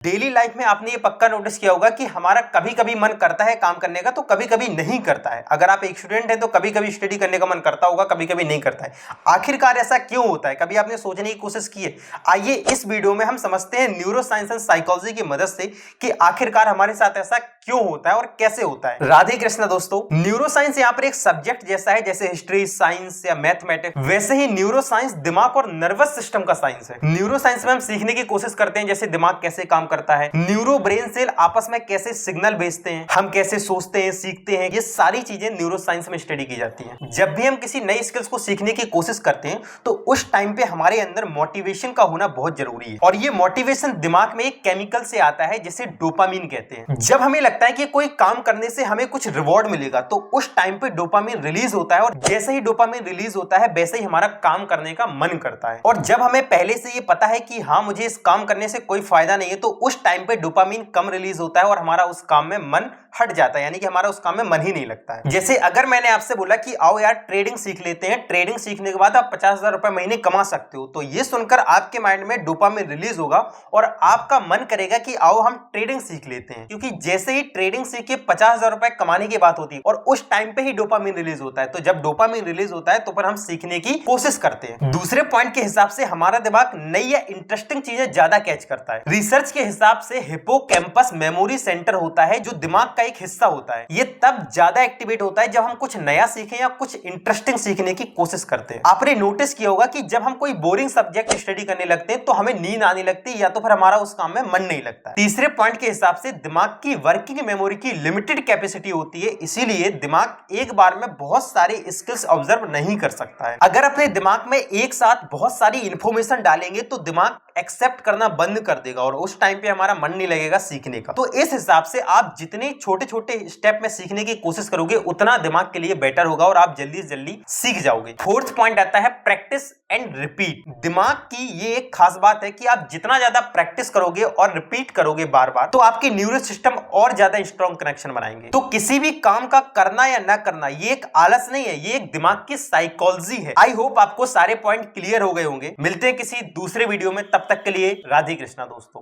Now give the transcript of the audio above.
Daily life में आपने ये पक्का नोटिस किया होगा कि हमारा कभी कभी मन करता है काम करने का तो कभी कभी नहीं करता है। अगर आप एक स्टूडेंट हैं तो कभी कभी स्टडी करने का मन करता होगा, कभी कभी नहीं करता है। आखिरकार ऐसा क्यों होता है, कभी आपने सोचने की कोशिश की है? आइए इस वीडियो में हम समझते हैं न्यूरो साइंस एंड साइकोलॉजी की मदद से कि आखिरकार हमारे साथ ऐसा क्यों होता है और कैसे होता है। राधे कृष्णा दोस्तों। न्यूरो साइंस यहाँ पर एक सब्जेक्ट जैसा है, जैसे हिस्ट्री साइंस या मैथमेटिक्स, वैसे ही न्यूरो साइंस दिमाग और नर्वस सिस्टम का साइंस है। न्यूरो साइंस में हम सीखने की कोशिश करते हैं जैसे दिमाग कैसे काम करता है, न्यूरो ब्रेन सेल आपस में कैसे सिग्नल भेजते हैं, हम कैसे सोचते हैं, सीखते हैं, ये सारी चीजें न्यूरो साइंस में स्टडी की जाती हैं। जब भी हम किसी नई स्किल्स को सीखने की कोशिश करते हैं तो उस टाइम पे हमारे अंदर मोटिवेशन का होना बहुत जरूरी है। और ये मोटिवेशन दिमाग में एक केमिकल से आता है जिसे डोपामीन कहते हैं। जब हमें लगता है कि कोई काम करने से हमें कुछ रिवॉर्ड मिलेगा तो उस टाइम पे डोपामीन रिलीज होता है, और जैसे ही डोपामीन रिलीज होता है वैसे ही हमारा काम करने का मन करता है। और जब हमें पहले से ये पता है कि हाँ मुझे इस काम करने से कोई फायदा नहीं है तो उस टाइम पे डोपामीन कम रिलीज होता है और हमारा उस काम में मन हट जाता है, यानी कि हमारा उस काम में मन ही नहीं लगता है। जैसे अगर मैंने आपसे बोला कि आओ यार ट्रेडिंग सीख लेते हैं, ट्रेडिंग सीखने के बाद आप 50,000 रुपए महीने कमा सकते हो, तो ये सुनकर आपके माइंड में डोपामीन रिलीज होगा और आपका मन करेगा कि आओ हम ट्रेडिंग सीख लेते हैं। क्योंकि जैसे ही ट्रेडिंग सीख के 50,000 रुपए कमाने की बात होती है और उस टाइम पे ही डोपामीन रिलीज होता है, तो जब डोपामीन रिलीज होता है तो फिर हम सीखने की कोशिश करते हैं। दूसरे पॉइंट के हिसाब से हमारा दिमाग नई या इंटरेस्टिंग चीजें ज्यादा कैच करता है। रिसर्च के हिसाब से हिप्पोकैम्पस मेमोरी सेंटर होता है जो दिमाग का एक हिस्सा होता है। ये तब ज्यादा एक्टिवेट होता है जब हम कुछ नया सीखें या कुछ इंटरेस्टिंग सीखने की कोशिश करते हैं। आपने नोटिस किया होगा कि जब हम कोई बोरिंग सब्जेक्ट स्टडी करने लगते हैं तो हमें नींद आने लगती है या तो फिर हमारा उस काम में मन नहीं लगता। तीसरे पॉइंट के हिसाब से दिमाग की वर्किंग मेमोरी की लिमिटेड कैपेसिटी होती है, इसीलिए दिमाग एक बार में बहुत सारे स्किल्स ऑब्जर्व नहीं कर सकता है। अगर अपने दिमाग में एक साथ बहुत सारी इंफॉर्मेशन डालेंगे तो दिमाग एक्सेप्ट करना बंद कर देगा और उस टाइम पे हमारा मन नहीं लगेगा सीखने का। तो इस हिसाब से आप जितने छोटे छोटे स्टेप में सीखने की कोशिश करोगे उतना दिमाग के लिए बेटर होगा और आप जल्दी से जल्दी सीख जाओगे। फोर्थ पॉइंट आता है प्रैक्टिस एंड रिपीट। दिमाग की ये एक खास बात है कि आप जितना ज्यादा प्रैक्टिस करोगे और रिपीट करोगे बार बार तो आपके न्यूरल सिस्टम और ज्यादा स्ट्रॉन्ग कनेक्शन बनाएंगे। तो किसी भी काम का करना या ना करना ये एक आलस नहीं है, ये एक दिमाग की साइकोलॉजी है। आई होप आपको सारे पॉइंट क्लियर हो गए होंगे। मिलते हैं किसी दूसरे वीडियो में, तब तक के लिए राधे कृष्णा दोस्तों।